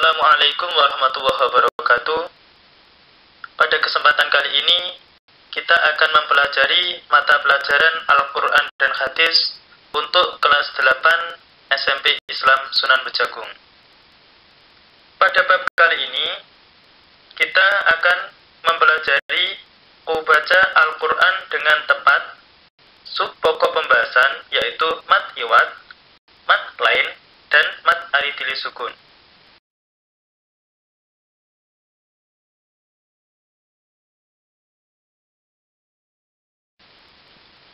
Assalamualaikum warahmatullahi wabarakatuh. Pada kesempatan kali ini, kita akan mempelajari mata pelajaran Al-Quran dan Hadis untuk kelas 8 SMP Islam Sunan Bejagung. Pada bab kali ini, kita akan mempelajari baca Al-Quran dengan tepat, sub pokok pembahasan yaitu mat iwat, mat lain, dan mat aridili sukun.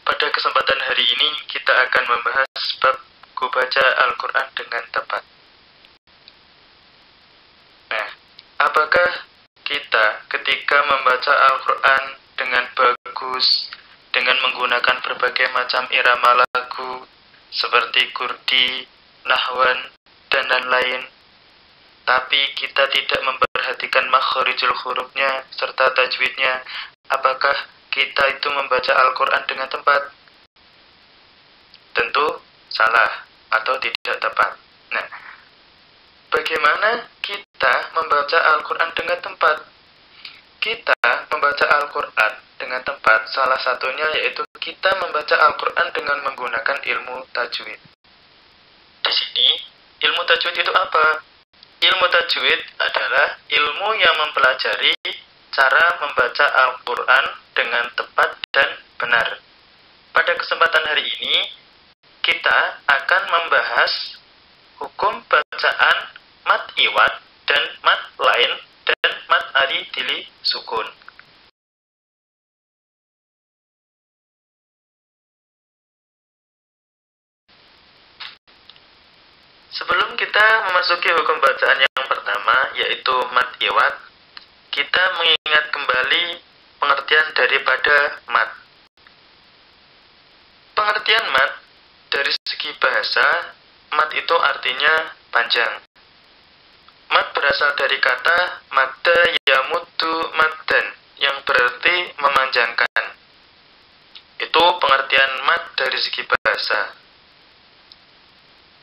Pada kesempatan hari ini, kita akan membahas bab baca Al-Quran dengan tepat. Nah, apakah kita ketika membaca Al-Quran dengan bagus, dengan menggunakan berbagai macam irama lagu, seperti kurdi, nahwan, dan lain-lain, tapi kita tidak memperhatikan makhorijul hurufnya serta tajwidnya, apakah kita itu membaca Al-Quran dengan tepat? Tentu salah atau tidak tepat. Nah, bagaimana kita membaca Al-Quran dengan tempat? Kita membaca Al-Quran dengan tempat, salah satunya yaitu kita membaca Al-Quran dengan menggunakan ilmu tajwid. Di sini, ilmu tajwid itu apa? Ilmu tajwid adalah ilmu yang mempelajari cara membaca Al-Quran dengan tepat dan benar. Pada kesempatan hari ini, kita akan membahas hukum bacaan mat iwat dan mat lain dan mat aridili sukun. Sebelum kita memasuki hukum bacaan yang pertama, yaitu mat iwat, kita mengingat kembali pengertian daripada mat. Pengertian mat dari segi bahasa, mat itu artinya panjang. Mat berasal dari kata madda yamuddu maddan, yang berarti memanjangkan. Itu pengertian mat dari segi bahasa.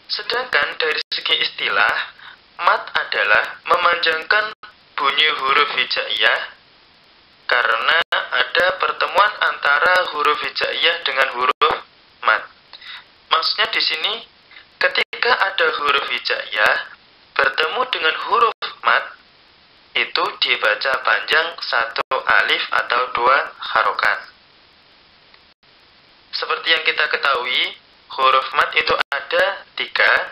Sedangkan dari segi istilah, mat adalah memanjangkan bunyi huruf hijaiyah karena ada pertemuan antara huruf hijaiyah dengan huruf mat. Maksudnya di sini, ketika ada huruf hijaiyah bertemu dengan huruf mat, itu dibaca panjang satu alif atau dua harokat. Seperti yang kita ketahui, huruf mat itu ada 3,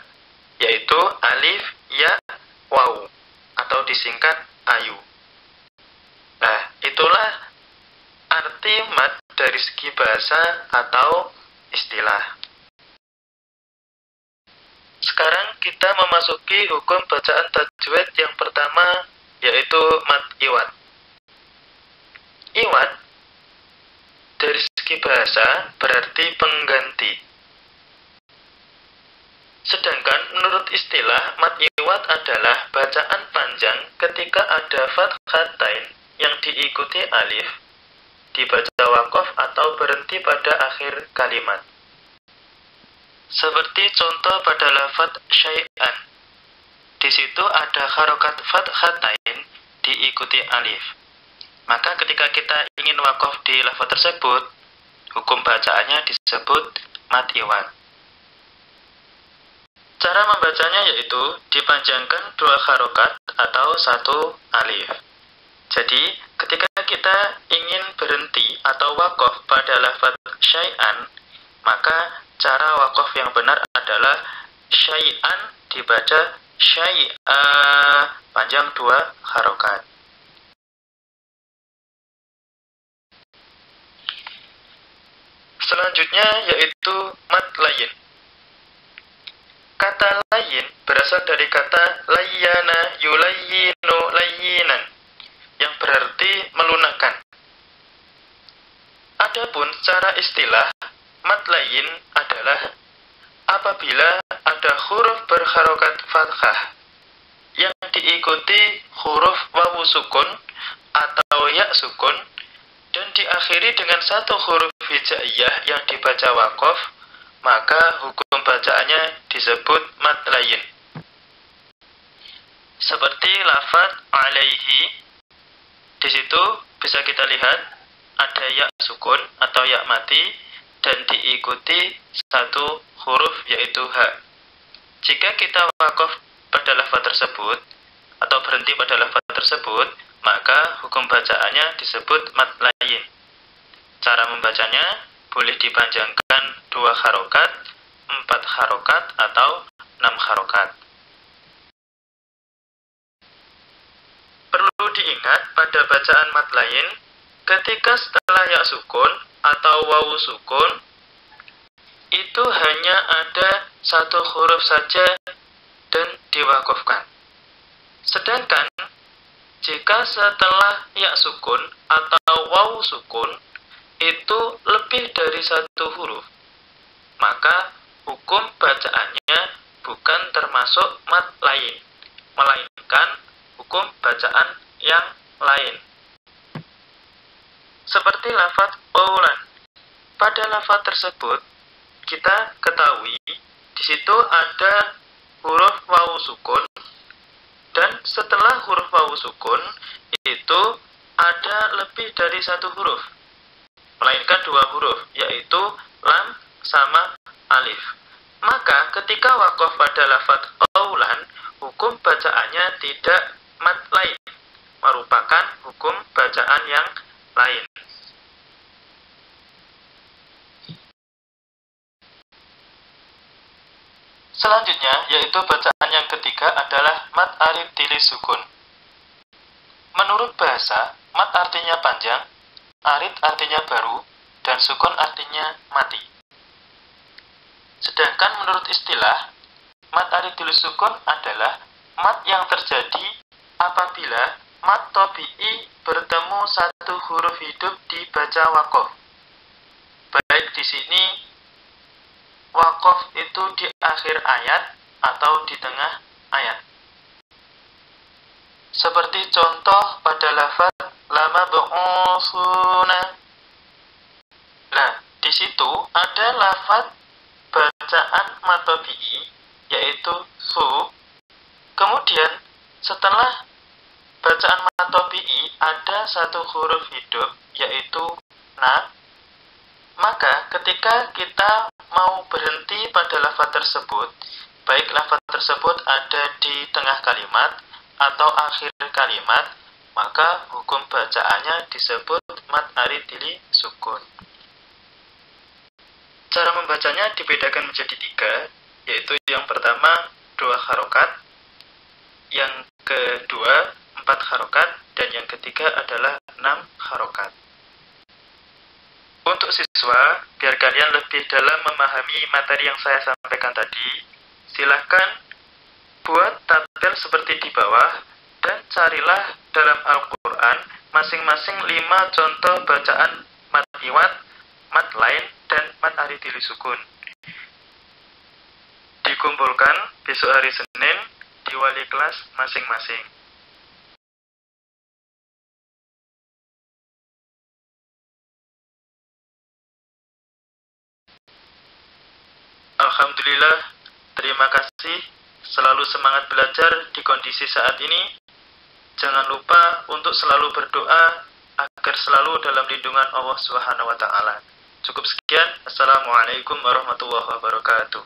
yaitu alif, ya, waw, atau disingkat ayu. Nah, itulah arti mat dari segi bahasa atau istilah. Sekarang kita memasuki hukum bacaan tajwid yang pertama, yaitu mat iwat. Iwat dari segi bahasa berarti pengganti. Sedangkan menurut istilah, mat iwat adalah bacaan panjang ketika ada fathatain yang diikuti alif, dibaca waqaf atau berhenti pada akhir kalimat. Seperti contoh pada lafaz syai'an. Di situ ada harokat fathatain diikuti alif. Maka ketika kita ingin waqaf di lafaz tersebut, hukum bacaannya disebut mat iwat. Cara membacanya yaitu dipanjangkan 2 harokat atau 1 alif. Jadi, ketika kita ingin berhenti atau waqaf pada lafaz syai'an, maka cara waqaf yang benar adalah syai'an dibaca syai'a, panjang 2 harokat. Selanjutnya yaitu mat lain. Kata layin berasal dari kata layyana yulayyinu layyinan, yang berarti melunakkan. Adapun secara istilah, mat layin adalah apabila ada huruf berharokat fathah yang diikuti huruf wawu sukun atau ya sukun dan diakhiri dengan 1 huruf hijaiyah yang dibaca waqaf, maka hukum bacaannya disebut mat lain. Seperti lafaz alaihi, di situ bisa kita lihat ada ya sukun atau ya mati dan diikuti satu huruf yaitu ha. Jika kita wakaf pada lafaz tersebut atau berhenti pada lafaz tersebut, maka hukum bacaannya disebut mad lain. Cara membacanya boleh dipanjangkan 2 harokat, 4 harokat, atau 6 harokat. Perlu diingat pada bacaan mad lain, ketika setelah ya sukun atau wawu sukun, itu hanya ada satu huruf saja dan diwakafkan. Sedangkan jika setelah ya sukun atau wawu sukun itu lebih dari satu huruf, maka hukum bacaannya bukan termasuk mad lain, melainkan hukum bacaan yang lain. Seperti lafaz qaulan. Pada lafaz tersebut kita ketahui di situ ada huruf wawu sukun, dan setelah huruf wawu sukun itu ada lebih dari satu huruf, melainkan 2 huruf, yaitu lam sama alif. Maka ketika wakaf pada lafaz qaulan, hukum bacaannya tidak mad lain, merupakan hukum bacaan yang lain. Selanjutnya, yaitu bacaan yang ketiga adalah mad alif tilis sukun. Menurut bahasa, mad artinya panjang, arid artinya baru, dan sukun artinya mati. Sedangkan menurut istilah, mad alif tilis sukun adalah mad yang terjadi apabila mad tabi'i bertemu satu huruf hidup dibaca wakaf. Baik di sini wakaf itu di akhir ayat atau di tengah ayat. Seperti contoh pada lafaz lama bu'usuna. Nah, di situ ada lafaz bacaan mad tabi'i yaitu su. Kemudian setelah bacaan mad tabi'i ada satu huruf hidup yaitu na. Maka ketika kita mau berhenti pada lafaz tersebut, baik lafaz tersebut ada di tengah kalimat atau akhir kalimat, maka hukum bacaannya disebut mad alif tilis sukun. Cara membacanya dibedakan menjadi 3, yaitu yang pertama 2 harokat, yang kedua 4 harokat, dan yang ketiga adalah 6 harokat. Untuk siswa, biar kalian lebih dalam memahami materi yang saya sampaikan tadi, silahkan buat tabel seperti di bawah dan carilah dalam Al-Quran masing-masing 5 contoh bacaan mad iwad, mad lain, dan mad alif tilis sukun. Dikumpulkan besok hari Senin di wali kelas masing-masing. Alhamdulillah, terima kasih. Selalu semangat belajar di kondisi saat ini. Jangan lupa untuk selalu berdoa agar selalu dalam lindungan Allah Subhanahu wa Ta'ala. Cukup sekian. Assalamualaikum warahmatullahi wabarakatuh.